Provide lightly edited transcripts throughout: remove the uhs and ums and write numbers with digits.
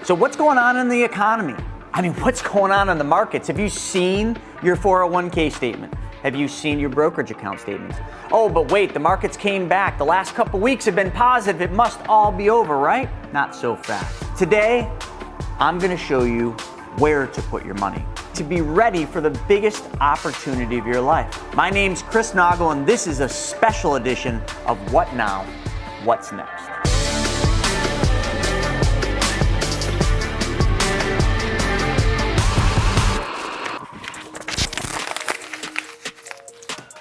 So what's going on in the economy? I mean, what's going on in the markets? Have you seen your 401k statement? Have you seen your brokerage account statements? Oh, but wait, the markets came back. The last couple weeks have been positive. It must all be over, right? Not so fast. Today, I'm going to show you where to put your money to be ready for the biggest opportunity of your life. My name's Chris Naugle, and this is a special edition of What Now, What's Next.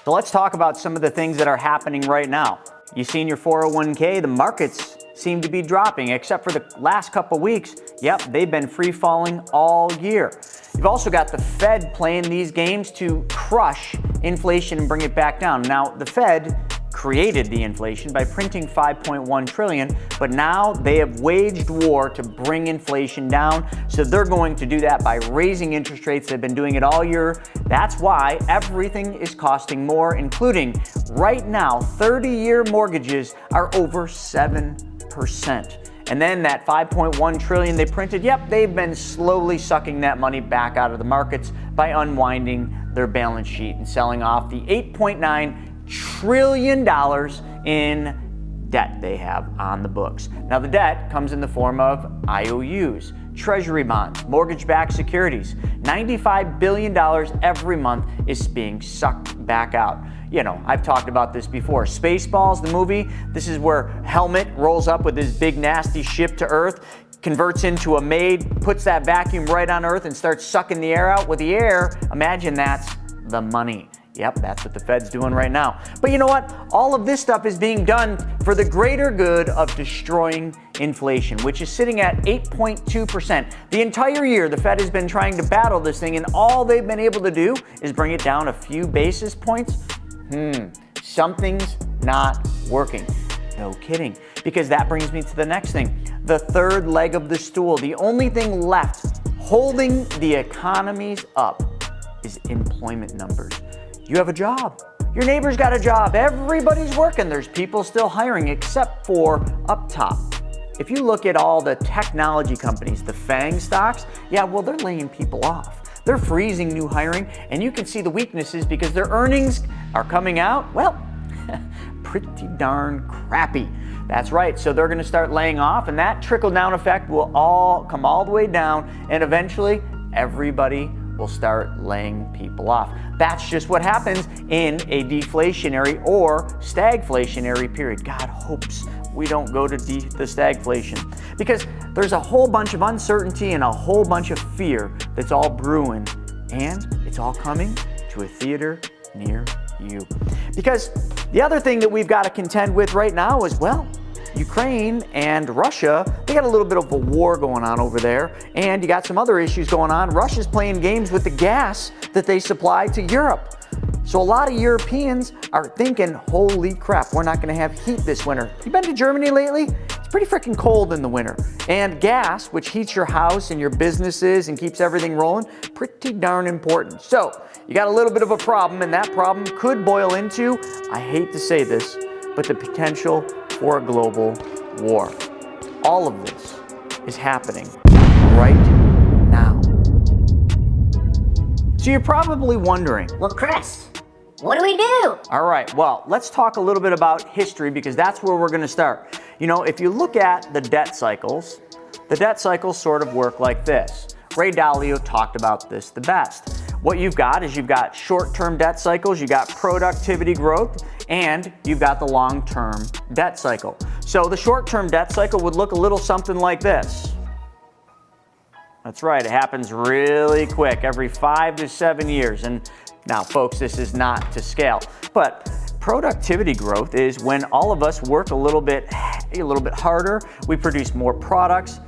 So let's talk about some of the things that are happening right now. You've seen your 401k, the markets seem to be dropping, except for the last couple weeks. Yep, they've been free falling all year. You've also got the Fed playing these games to crush inflation and bring it back down. Now, the Fed created the inflation by printing $5.1 trillion, but now they have waged war to bring inflation down. So they're going to do that by raising interest rates. They've been doing it all year. That's why everything is costing more, including right now, 30-year mortgages are over 7%. And then that $5.1 trillion they printed, yep, they've been slowly sucking that money back out of the markets by unwinding their balance sheet and selling off the $8.9 trillion in debt they have on the books. Now, the debt comes in the form of IOUs, treasury bonds, mortgage-backed securities. $95 billion every month is being sucked back out. You know, I've talked about this before. Spaceballs, the movie, this is where Helmet rolls up with his big nasty ship to Earth, converts into a maid, puts that vacuum right on Earth and starts sucking the air out with the air. Imagine that's the money. Yep, that's what the Fed's doing right now. But you know what? All of this stuff is being done for the greater good of destroying inflation, which is sitting at 8.2%. The entire year, the Fed has been trying to battle this thing, and all they've been able to do is bring it down a few basis points. Something's not working. No kidding. Because that brings me to the next thing. The third leg of the stool. The only thing left holding the economies up is employment numbers. You have a job. Your neighbor's got a job. Everybody's working. There's people still hiring except for up top. If you look at all the technology companies, the FANG stocks, yeah, well, they're laying people off. They're freezing new hiring, and you can see the weaknesses because their earnings are coming out, well, pretty darn crappy. That's right. So they're going to start laying off, and that trickle-down effect will all come all the way down, and eventually everybody will start laying people off. That's just what happens in a deflationary or stagflationary period. God hopes we don't go to the stagflation, because there's a whole bunch of uncertainty and a whole bunch of fear that's all brewing, and it's all coming to a theater near you. Because the other thing that we've got to contend with right now is, well, Ukraine and Russia, they got a little bit of a war going on over there, and you got some other issues going on. Russia's playing games with the gas that they supply to Europe. So a lot of Europeans are thinking, holy crap, we're not going to have heat this winter. You been to Germany lately? It's pretty freaking cold in the winter. And gas, which heats your house and your businesses and keeps everything rolling, pretty darn important. So you got a little bit of a problem, and that problem could boil into, I hate to say this, but the potential for a global war. All of this is happening right now. So you're probably wondering, well, Chris, what do we do? All right, well, let's talk a little bit about history, because that's where we're going to start. You know, if you look at the debt cycles sort of work like this. Ray Dalio talked about this the best. What you've got is you've got short-term debt cycles, you've got productivity growth, and you've got the long-term debt cycle. So the short-term debt cycle would look a little something like this. That's right, it happens really quick, every 5 to 7 years. And now, folks, this is not to scale, but productivity growth is when all of us work a little bit harder, we produce more products,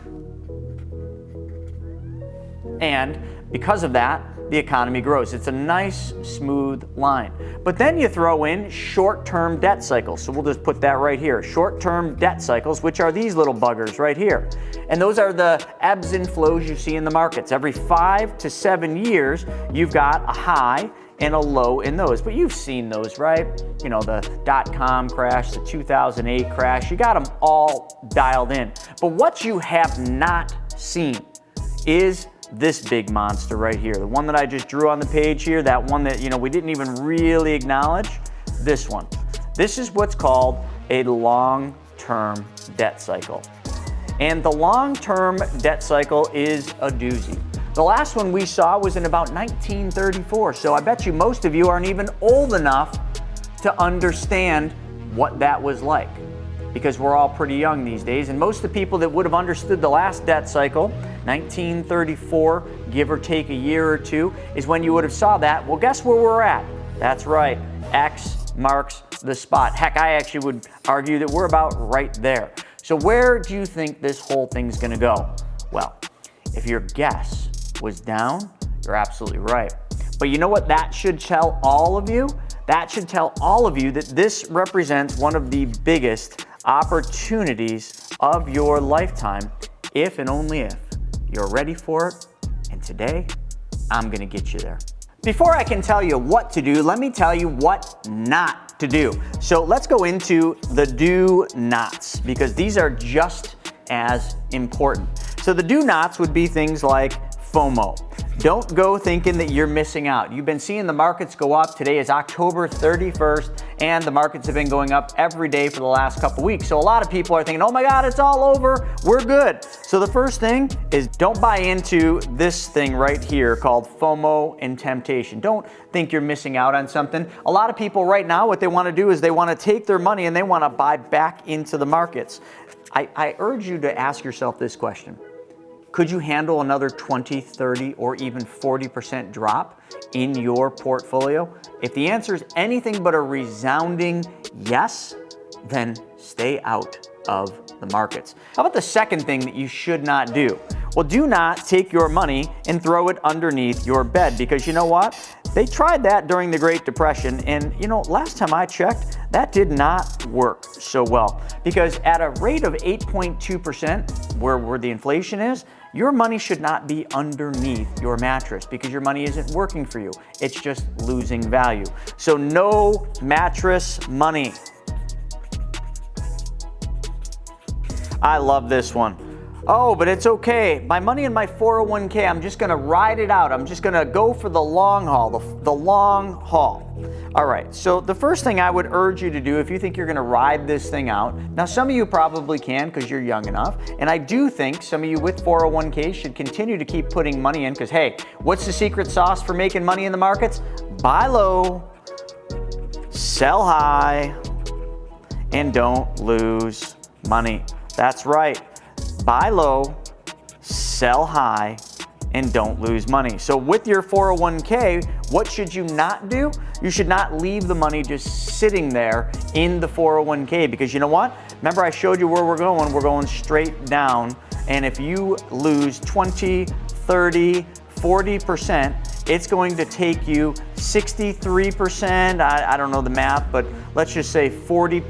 and because of that, the economy grows. It's a nice, smooth line. But then you throw in short-term debt cycles. So we'll just put that right here. Short-term debt cycles, which are these little buggers right here. And those are the ebbs and flows you see in the markets. Every 5 to 7 years, you've got a high and a low in those. But you've seen those, right? You know, the .com crash, the 2008 crash, you got them all dialed in. But what you have not seen is this big monster right here. The one that I just drew on the page here, that one that, we didn't even really acknowledge, this one. This is what's called a long-term debt cycle. And the long-term debt cycle is a doozy. The last one we saw was in about 1934, so I bet you most of you aren't even old enough to understand what that was like, because we're all pretty young these days, and most of the people that would have understood the last debt cycle, 1934, give or take a year or two, is when you would have saw that. Well, guess where we're at? That's right, X marks the spot. Heck, I actually would argue that we're about right there. So where do you think this whole thing's gonna go? Well, if your guess was down, you're absolutely right. But you know what that should tell all of you? That should tell all of you that this represents one of the biggest opportunities of your lifetime, if and only if you're ready for it. And today, I'm gonna get you there. Before I can tell you what to do, let me tell you what not to do. So let's go into the do nots, because these are just as important. So the do nots would be things like FOMO. Don't go thinking that you're missing out. You've been seeing the markets go up. Today is October 31st, and the markets have been going up every day for the last couple weeks. So a lot of people are thinking, oh my God, it's all over, we're good. So the first thing is don't buy into this thing right here called FOMO and temptation. Don't think you're missing out on something. A lot of people right now, what they want to do is they want to take their money and they want to buy back into the markets. I urge you to ask yourself this question. Could you handle another 20, 30, or even 40% drop in your portfolio? If the answer is anything but a resounding yes, then stay out of the markets. How about the second thing that you should not do? Well, do not take your money and throw it underneath your bed, because you know what? They tried that during the Great Depression, and last time I checked, that did not work so well, because at a rate of 8.2%, where the inflation is, your money should not be underneath your mattress, because your money isn't working for you. It's just losing value. So no mattress money. I love this one. Oh, but it's okay. My money in my 401k, I'm just gonna ride it out. I'm just gonna go for the long haul, the long haul. All right, so the first thing I would urge you to do if you think you're gonna ride this thing out, now some of you probably can because you're young enough, and I do think some of you with 401ks should continue to keep putting money in, because hey, what's the secret sauce for making money in the markets? Buy low, sell high, and don't lose money. That's right. Buy low, sell high, and don't lose money. So with your 401k, what should you not do? You should not leave the money just sitting there in the 401k, because you know what? Remember I showed you where we're going. We're going straight down. And if you lose 20, 30, 40%, it's going to take you 63%, I don't know the math, but let's just say 40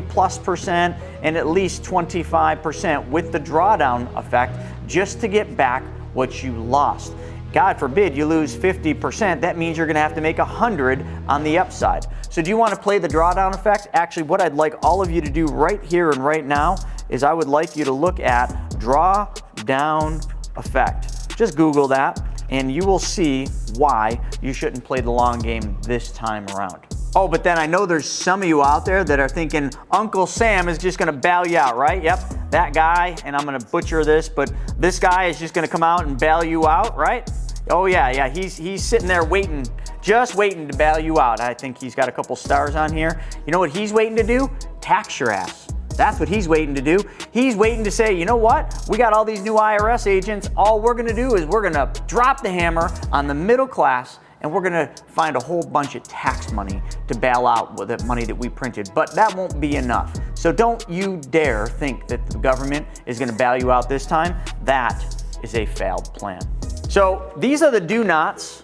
plus percent, and at least 25% with the drawdown effect, just to get back what you lost. God forbid you lose 50%, that means you're gonna have to make 100 on the upside. So do you wanna play the drawdown effect? Actually, what I'd like all of you to do right here and right now is I would like you to look at drawdown effect. Just Google that, and you will see why you shouldn't play the long game this time around. Oh, but then I know there's some of you out there that are thinking Uncle Sam is just gonna bail you out, right? Yep, that guy, and I'm gonna butcher this, but this guy is just gonna come out and bail you out, right? Oh yeah, he's sitting there waiting, just waiting to bail you out. I think he's got a couple stars on here. You know what he's waiting to do? Tax your ass. That's what he's waiting to do. He's waiting to say, you know what? We got all these new IRS agents. All we're gonna do is we're gonna drop the hammer on the middle class, and we're gonna find a whole bunch of tax money to bail out with the money that we printed. But that won't be enough. So don't you dare think that the government is gonna bail you out this time. That is a failed plan. So these are the do nots,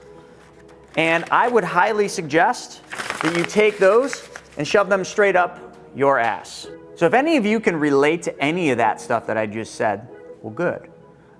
and I would highly suggest that you take those and shove them straight up your ass. So if any of you can relate to any of that stuff that I just said, well, good.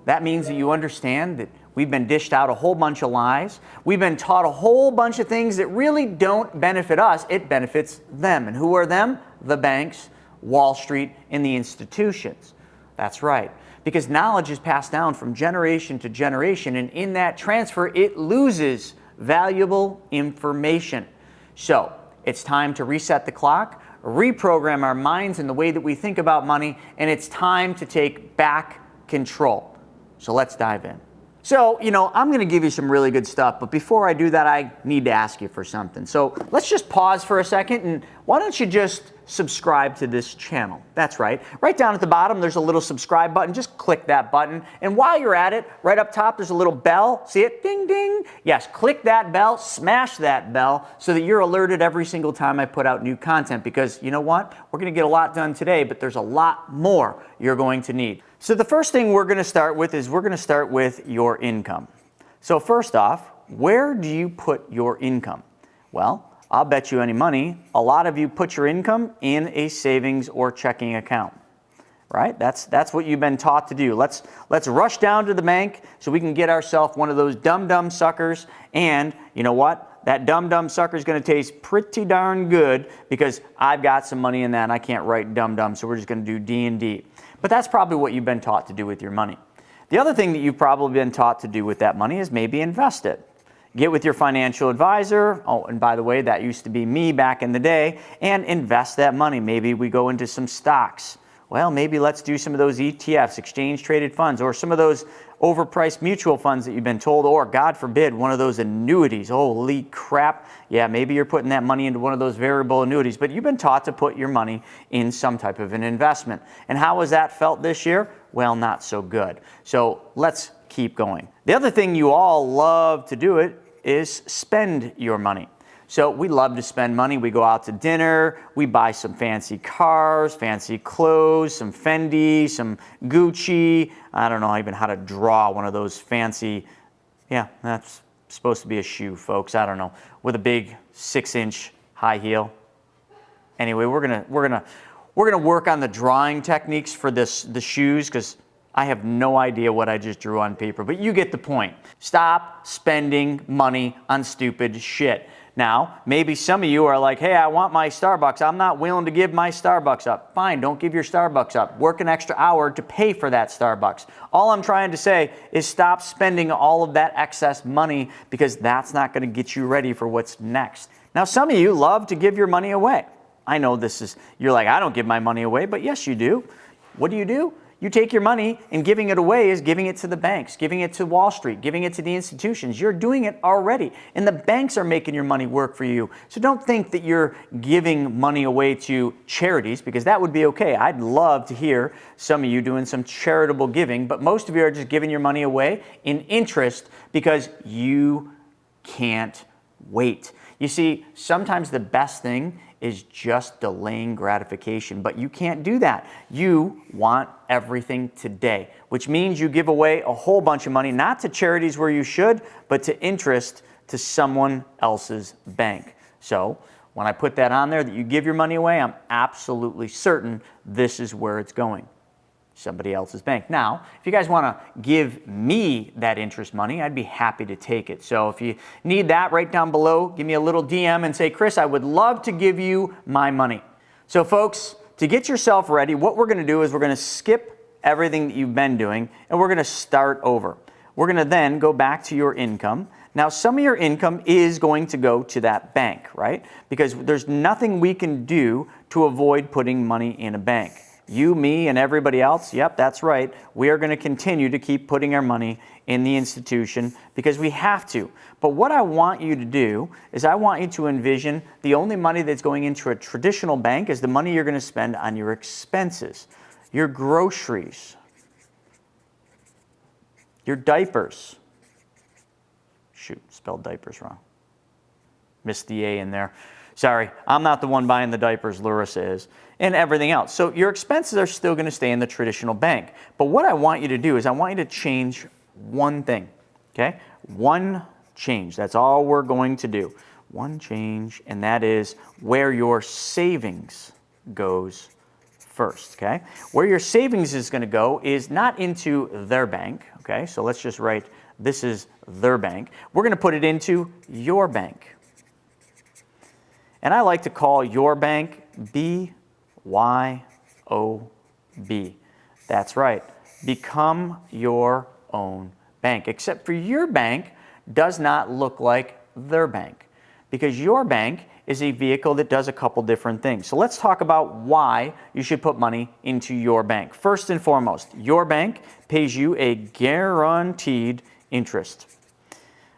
That means that you understand that we've been dished out a whole bunch of lies. We've been taught a whole bunch of things that really don't benefit us. It benefits them. And who are them? The banks, Wall Street, and the institutions. That's right. because knowledge is passed down from generation to generation, and in that transfer, it loses valuable information. So it's time to reset the clock, reprogram our minds in the way that we think about money, and it's time to take back control. So let's dive in. So, I'm going to give you some really good stuff, but before I do that, I need to ask you for something. So let's just pause for a second, and why don't you just subscribe to this channel? That's right. Right down at the bottom, there's a little subscribe button. Just click that button. And while you're at it, right up top, there's a little bell. See it? Ding, ding. Yes, click that bell, smash that bell so that you're alerted every single time I put out new content, because you know what? We're going to get a lot done today, but there's a lot more you're going to need. So the first thing we're going to start with is we're going to start with your income. So first off, where do you put your income? Well, I'll bet you any money, a lot of you put your income in a savings or checking account, right? That's what you've been taught to do. Let's rush down to the bank so we can get ourselves one of those dumb suckers, and you know what? That dumb sucker is going to taste pretty darn good because I've got some money in that and I can't write dumb, so we're just going to do D&D. But that's probably what you've been taught to do with your money. The other thing that you've probably been taught to do with that money is maybe invest it. Get with your financial advisor. Oh, and by the way, that used to be me back in the day, and invest that money. Maybe we go into some stocks. Well, maybe let's do some of those ETFs, exchange traded funds, or some of those overpriced mutual funds that you've been told, or God forbid, one of those annuities. Holy crap. Yeah, maybe you're putting that money into one of those variable annuities, but you've been taught to put your money in some type of an investment. And how has that felt this year? Well, not so good. So let's keep going. The other thing you all love to do it is spend your money. So we love to spend money. We go out to dinner, we buy some fancy cars, fancy clothes, some Fendi, some Gucci. I don't know even how to draw one of those fancy, yeah, that's supposed to be a shoe, folks. I don't know, with a big 6-inch high heel. Anyway, we're gonna work on the drawing techniques for the shoes, because I have no idea what I just drew on paper, but you get the point. Stop spending money on stupid shit. Now, maybe some of you are like, hey, I want my Starbucks. I'm not willing to give my Starbucks up. Fine, don't give your Starbucks up. Work an extra hour to pay for that Starbucks. All I'm trying to say is stop spending all of that excess money, because that's not going to get you ready for what's next. Now, some of you love to give your money away. I know you're like, I don't give my money away, but yes, you do. What do? You take your money, and giving it away is giving it to the banks, giving it to Wall Street, giving it to the institutions. You're doing it already, and the banks are making your money work for you. So don't think that you're giving money away to charities, because that would be okay. I'd love to hear some of you doing some charitable giving, but most of you are just giving your money away in interest because you can't wait. You see, sometimes the best thing is just delaying gratification, but you can't do that. You want everything today, which means you give away a whole bunch of money, not to charities where you should, but to interest to someone else's bank. So when I put that on there that you give your money away, I'm absolutely certain this is where it's going. Somebody else's bank. Now, if you guys want to give me that interest money, I'd be happy to take it. So if you need that, right down below, give me a little DM and say, Chris, I would love to give you my money. So folks, to get yourself ready, what we're going to do is we're going to skip everything that you've been doing, and we're going to start over. We're going to then go back to your income. Now, some of your income is going to go to that bank, right? Because there's nothing we can do to avoid putting money in a bank. You, me, and everybody else, yep, that's right. We are going to continue to keep putting our money in the institution because we have to. But what I want you to do is I want you to envision the only money that's going into a traditional bank is the money you're going to spend on your expenses, your groceries, your diapers. Shoot, spelled diapers wrong. Missed the A in there. Sorry, I'm not the one buying the diapers, Larissa is, and everything else. So your expenses are still going to stay in the traditional bank. But what I want you to do is I want you to change one thing, okay? One change. That's all we're going to do. One change, and that is where your savings goes first, okay? Where your savings is going to go is not into their bank, okay? So let's just write, this is their bank. We're going to put it into your bank. And I like to call your bank BYOB. That's right. become your own bank, except for your bank does not look like their bank, because your bank is a vehicle that does a couple different things. So let's talk about why you should put money into your bank. First and foremost, your bank pays you a guaranteed interest.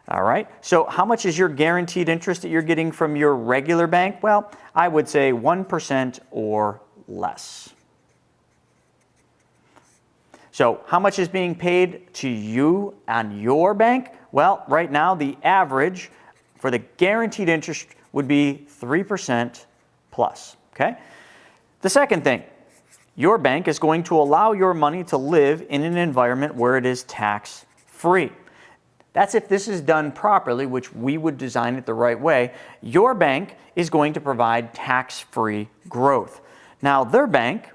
All right, so how much is your guaranteed interest that you're getting from your regular bank? Well, I would say 1% or less. So how much is being paid to you on your bank? Well, right now the average for the guaranteed interest would be 3% plus, okay? The second thing, your bank is going to allow your money to live in an environment where it is tax-free. That's if this is done properly, which we would design it the right way. Your bank is going to provide tax-free growth. Now, their bank,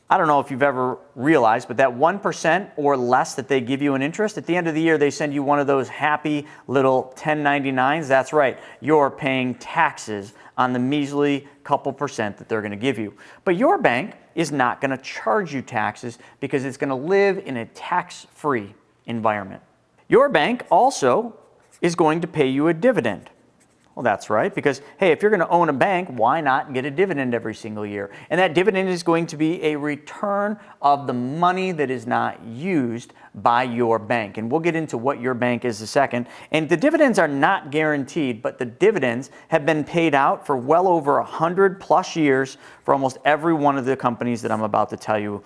I don't know if you've ever realized, but that 1% or less that they give you in interest, at the end of the year, they send you one of those happy little 1099s. That's right, you're paying taxes on the measly couple percent that they're going to give you. But your bank is not going to charge you taxes because it's going to live in a tax-free environment. Your bank also is going to pay you a dividend. Well, that's right, because, hey, if you're going to own a bank, why not get a dividend every single year? And that dividend is going to be a return of the money that is not used by your bank. And we'll get into what your bank is in a second. And the dividends are not guaranteed, but the dividends have been paid out for well over 100 plus years for almost every one of the companies that I'm about to tell you.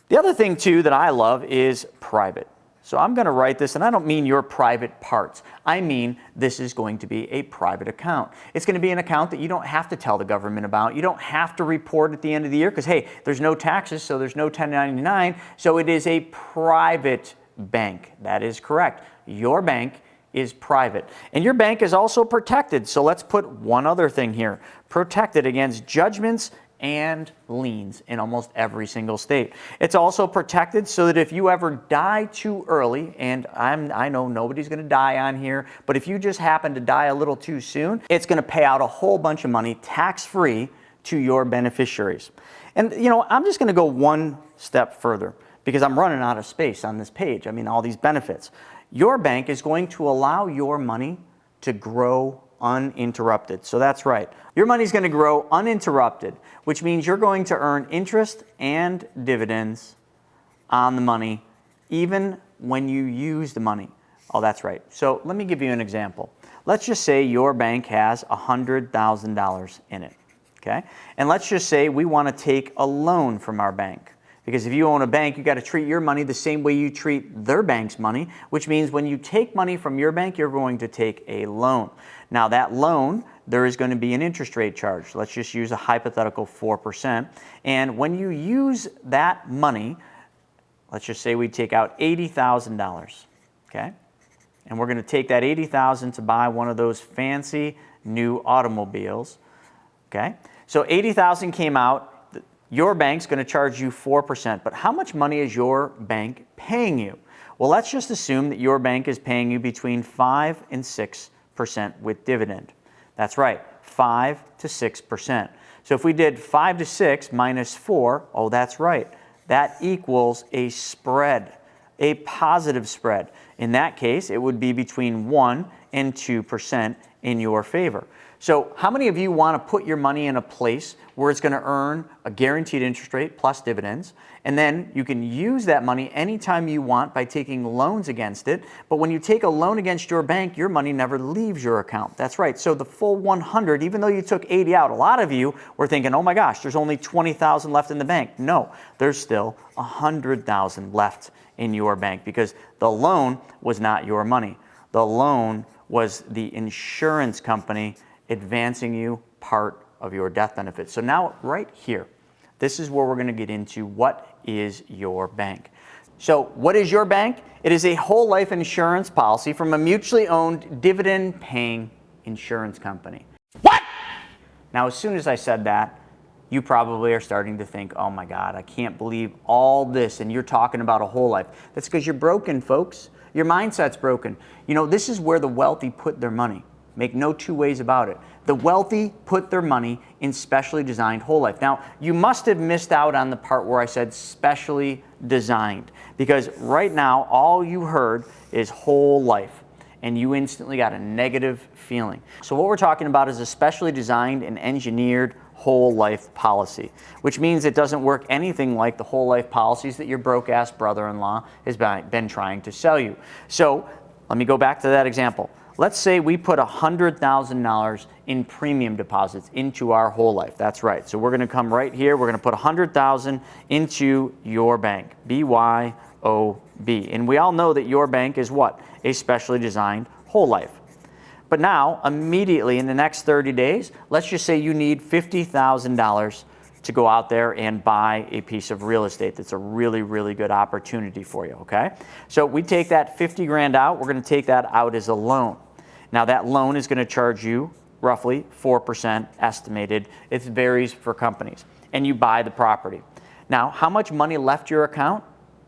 The other thing, too, that I love is private. So I'm going to write this, and I don't mean your private parts. I mean this is going to be a private account. It's going to be an account that you don't have to tell the government about. You don't have to report at the end of the year because, hey, there's no taxes, so there's no 1099. So it is a private bank. That is correct. Your bank is private. And your bank is also protected. So let's put one other thing here. Protected against judgments and liens in almost every single state. It's also protected so that if you ever die too early, and I know nobody's going to die on here, but if you just happen to die a little too soon, it's going to pay out a whole bunch of money tax-free to your beneficiaries. And you know, I'm just going to go one step further because I'm running out of space on this page. I mean, all these benefits. Your bank is going to allow your money to grow uninterrupted. So that's right. Your money's going to grow uninterrupted, which means you're going to earn interest and dividends on the money even when you use the money. Oh, that's right. So let me give you an example. Let's just say your bank has $100,000 in it, okay? And let's just say we want to take a loan from our bank. Because if you own a bank, you got to treat your money the same way you treat their bank's money, which means when you take money from your bank, you're going to take a loan. Now that loan, there is going to be an interest rate charge. Let's just use a hypothetical 4%. And when you use that money, let's just say we take out $80,000, okay? And we're going to take that $80,000 to buy one of those fancy new automobiles, okay? So $80,000 came out. Your bank's going to charge you 4%, but how much money is your bank paying you? Well, let's just assume that your bank is paying you between 5 and 6% with dividend. That's right, 5 to 6%. So if we did 5 to 6 minus 4, oh, that's right, that equals a spread, a positive spread. In that case, it would be between 1 and 2% in your favor. So how many of you want to put your money in a place where it's going to earn a guaranteed interest rate plus dividends, and then you can use that money anytime you want by taking loans against it, but when you take a loan against your bank, your money never leaves your account. That's right. So the full 100, even though you took 80 out, a lot of you were thinking, oh my gosh, there's only 20,000 left in the bank. No, there's still 100,000 left in your bank because the loan was not your money. The loan was the insurance company advancing you part of your death benefit. So now right here, this is where we're going to get into what is your bank. So what is your bank? It is a whole life insurance policy from a mutually owned dividend paying insurance company. What? Now, as soon as I said that, you probably are starting to think, oh my God, I can't believe all this, and you're talking about a whole life. That's because you're broken, folks. Your mindset's broken. You know, this is where the wealthy put their money. Make no two ways about it. The wealthy put their money in specially designed whole life. Now, you must have missed out on the part where I said specially designed, because right now all you heard is whole life, and you instantly got a negative feeling. So what we're talking about is a specially designed and engineered whole life policy, which means it doesn't work anything like the whole life policies that your broke-ass brother-in-law has been trying to sell you. So let me go back to that example. Let's say we put $100,000 in premium deposits into our whole life. That's right. So we're going to come right here. We're going to put $100,000 into your bank, BYOB. And we all know that your bank is what? A specially designed whole life. But now, immediately in the next 30 days, let's just say you need $50,000 to go out there and buy a piece of real estate that's a really, really good opportunity for you, okay? So we take that 50 grand out. We're going to take that out as a loan. Now that loan is going to charge you roughly 4% estimated. It varies for companies. And you buy the property. Now, how much money left your account?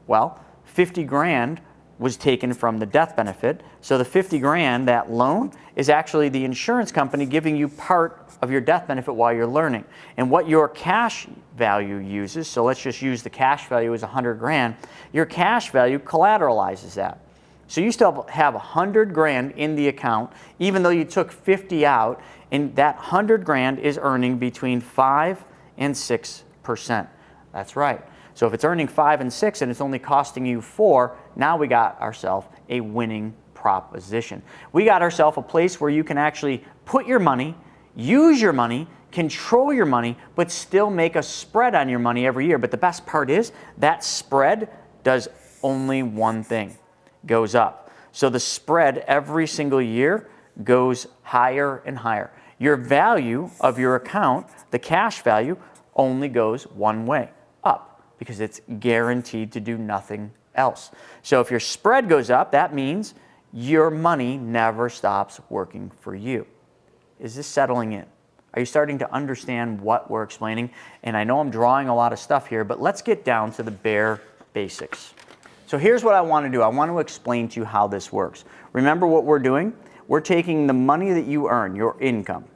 Well, 50 grand was taken from the death benefit. So the 50 grand, that loan, is actually the insurance company giving you part of your death benefit while you're learning. And what your cash value uses, so let's just use the cash value as 100 grand, your cash value collateralizes that. So you still have 100 grand in the account, even though you took 50 out, and that 100 grand is earning between 5 and 6%. That's right. So if it's earning 5 and 6 and it's only costing you 4, now we got ourselves a winning proposition. We got ourselves a place where you can actually put your money, use your money, control your money, but still make a spread on your money every year. But the best part is that spread does only one thing. Goes up. So the spread every single year goes higher and higher. Your value of your account, the cash value, only goes one way, up, because it's guaranteed to do nothing else. So if your spread goes up, that means your money never stops working for you. Is this settling in? Are you starting to understand what we're explaining? And I know I'm drawing a lot of stuff here, but let's get down to the bare basics. So here's what I want to do. I want to explain to you how this works. Remember what we're doing? We're taking the money that you earn, your income,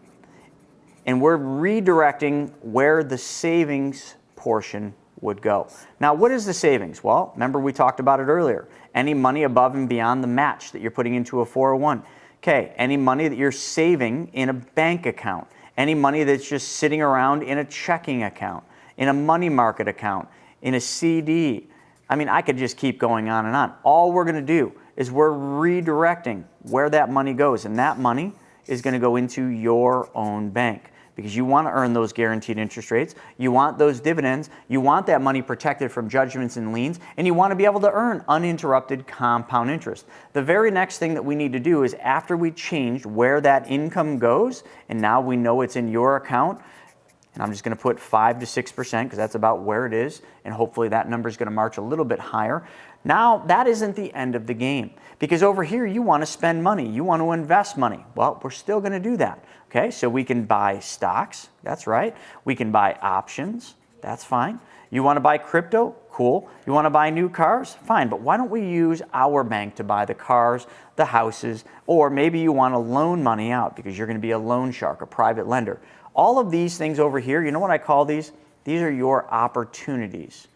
and we're redirecting where the savings portion would go. Now, what is the savings? Well, remember we talked about it earlier. Any money above and beyond the match that you're putting into a 401. Okay, any money that you're saving in a bank account. Any money that's just sitting around in a checking account, in a money market account, in a CD. I mean, I could just keep going on and on. All we're going to do is we're redirecting where that money goes, and that money is going to go into your own bank because you want to earn those guaranteed interest rates. You want those dividends. You want that money protected from judgments and liens, and you want to be able to earn uninterrupted compound interest. The very next thing that we need to do is after we changed where that income goes, and now we know it's in your account, and I'm just going to put 5 to 6% because that's about where it is, and hopefully that number is going to march a little bit higher. Now, that isn't the end of the game because over here you want to spend money. You want to invest money. Well, we're still going to do that. Okay, so we can buy stocks. That's right. We can buy options. That's fine. You want to buy crypto? Cool. You want to buy new cars? Fine. But why don't we use our bank to buy the cars, the houses, or maybe you want to loan money out because you're going to be a loan shark, a private lender. All of these things over here, you know what I call these? These are your opportunities.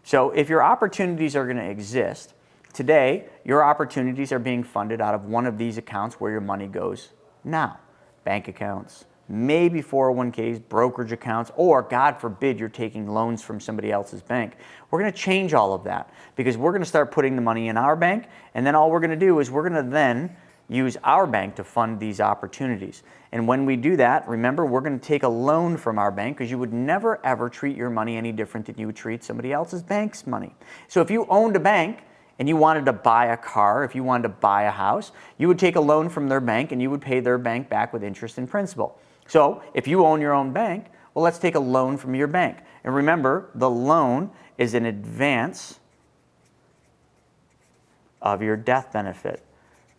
So if your opportunities are going to exist, today your opportunities are being funded out of one of these accounts where your money goes now. Bank accounts, maybe 401ks, brokerage accounts, or God forbid you're taking loans from somebody else's bank. We're going to change all of that because we're going to start putting the money in our bank, and then all we're going to do is we're going to then use our bank to fund these opportunities. And when we do that, remember, we're going to take a loan from our bank because you would never ever treat your money any different than you would treat somebody else's bank's money. So if you owned a bank and you wanted to buy a car, if you wanted to buy a house, you would take a loan from their bank and you would pay their bank back with interest and principal. So if you own your own bank, well, let's take a loan from your bank. And remember, the loan is an advance of your death benefit,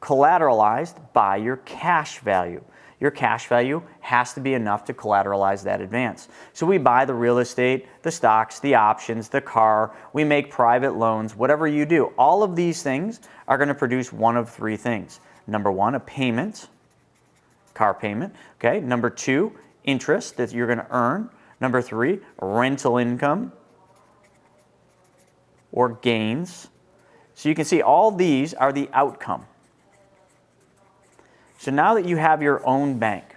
collateralized by your cash value. Your cash value has to be enough to collateralize that advance. So we buy the real estate, the stocks, the options, the car, we make private loans, whatever you do. All of these things are going to produce one of three things. number one, a payment, car payment. Okay. Number two, interest that you're going to earn. Number three, rental income or gains. So you can see all these are the outcome. So now that you have your own bank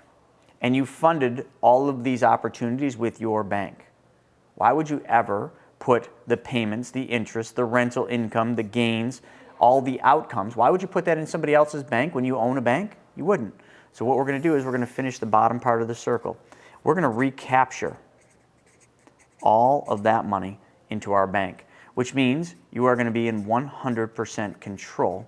and you funded all of these opportunities with your bank, why would you ever put the payments, the interest, the rental income, the gains, all the outcomes, why would you put that in somebody else's bank when you own a bank? You wouldn't. So what we're going to do is we're going to finish the bottom part of the circle. We're going to recapture all of that money into our bank, which means you are going to be in 100% control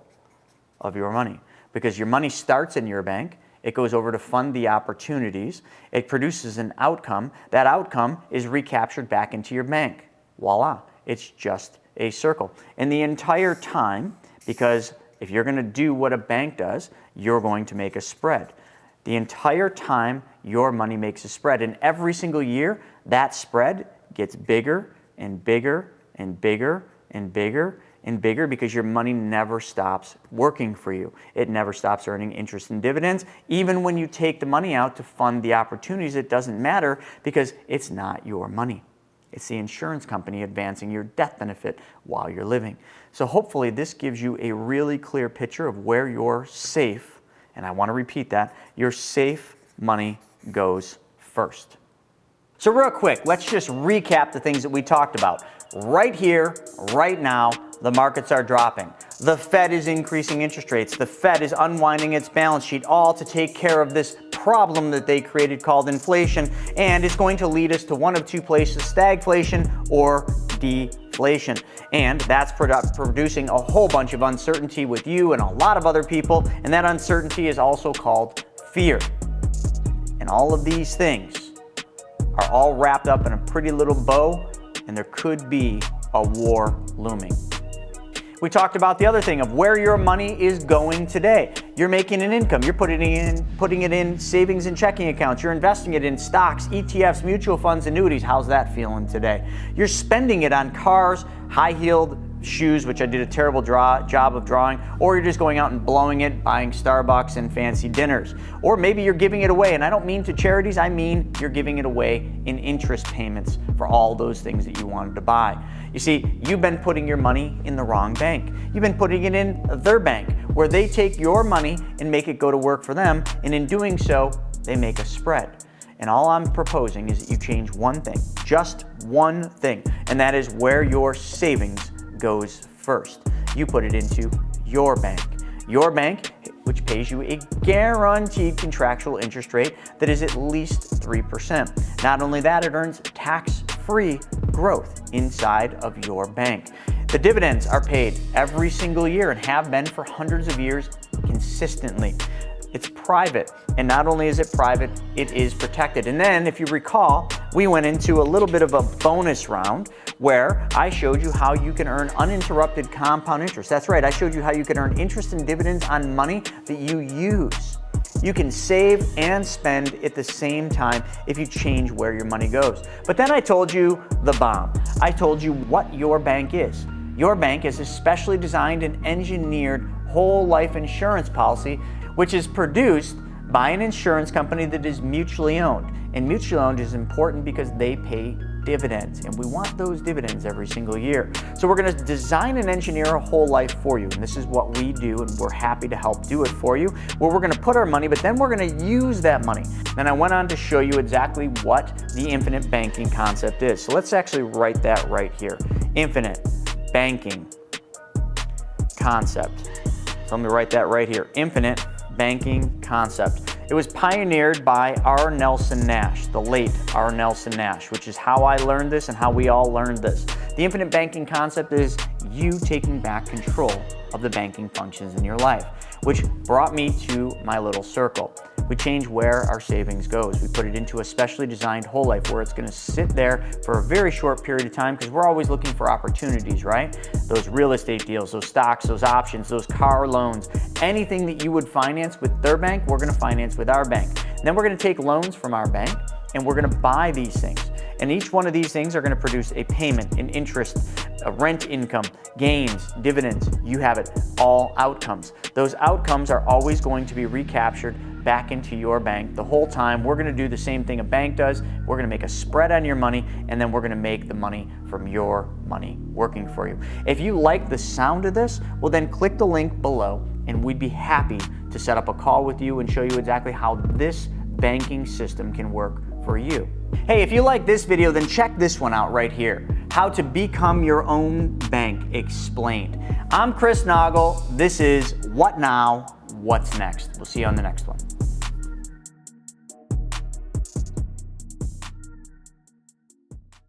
of your money, because your money starts in your bank, it goes over to fund the opportunities, it produces an outcome, that outcome is recaptured back into your bank. Voila, it's just a circle. And the entire time, because if you're going to do what a bank does, you're going to make a spread. The entire time, your money makes a spread, and every single year, that spread gets bigger and bigger and bigger and bigger and bigger, because your money never stops working for you. It never stops earning interest and dividends. Even when you take the money out to fund the opportunities, it doesn't matter, because it's not your money. It's the insurance company advancing your death benefit while you're living. So hopefully this gives you a really clear picture of where your safe, and I want to repeat that, your safe money goes first. So real quick, let's just recap the things that we talked about. Right here, right now, the markets are dropping. The Fed is increasing interest rates. The Fed is unwinding its balance sheet, all to take care of this problem that they created called inflation, and it's going to lead us to one of two places: stagflation or deflation. And that's producing a whole bunch of uncertainty with you and a lot of other people, and that uncertainty is also called fear. And all of these things are all wrapped up in a pretty little bow, and there could be a war looming. We talked about the other thing of where your money is going today. You're making an income. You're putting it in savings and checking accounts. You're investing it in stocks, ETFs, mutual funds, annuities. How's that feeling today? You're spending it on cars, high-heeled shoes, which I did a terrible job of drawing, or you're just going out and blowing it, buying Starbucks and fancy dinners. Or maybe you're giving it away, and I don't mean to charities, I mean you're giving it away in interest payments for all those things that you wanted to buy. You see, you've been putting your money in the wrong bank. You've been putting it in their bank, where they take your money and make it go to work for them, and in doing so, they make a spread. And all I'm proposing is that you change one thing, just one thing, and that is where your savings goes first. You put it into your bank. Your bank, which pays you a guaranteed contractual interest rate that is at least 3%. Not only that, it earns tax-free growth inside of your bank. The dividends are paid every single year and have been for hundreds of years consistently. It's private, and not only is it private, it is protected. And then, if you recall, we went into a little bit of a bonus round where I showed you how you can earn uninterrupted compound interest. That's right, I showed you how you can earn interest and dividends on money that you use. You can save and spend at the same time if you change where your money goes. But then I told you the bomb. I told you what your bank is. Your bank is a specially designed and engineered whole life insurance policy, which is produced by an insurance company that is mutually owned. And mutually owned is important because they pay dividends, and we want those dividends every single year. So we're going to design and engineer a whole life for you, and this is what we do, and we're happy to help do it for you, where we're going to put our money, but then we're going to use that money. Then I went on to show you exactly what the infinite banking concept is. So let's actually write that right here. Infinite banking concept. So let me write that right here. Infinite banking concept. It was pioneered by R. Nelson Nash, the late R. Nelson Nash, which is how I learned this and how we all learned this. The infinite banking concept is you taking back control of the banking functions in your life, which brought me to my little circle. We change where our savings goes. We put it into a specially designed whole life where it's going to sit there for a very short period of time, because we're always looking for opportunities, right? Those real estate deals, those stocks, those options, those car loans, anything that you would finance with their bank, we're going to finance with our bank. And then we're going to take loans from our bank and we're going to buy these things. And each one of these things are going to produce a payment, an interest, rent income, gains, dividends, you have it, all outcomes. Those outcomes are always going to be recaptured back into your bank the whole time. We're going to do the same thing a bank does. We're going to make a spread on your money, and then we're going to make the money from your money working for you. If you like the sound of this, well then click the link below, and we'd be happy to set up a call with you and show you exactly how this banking system can work for you. Hey, if you like this video, then check this one out right here. How to become your own bank explained. I'm Chris Naugle. This is What Now, What's Next. We'll see you on the next one.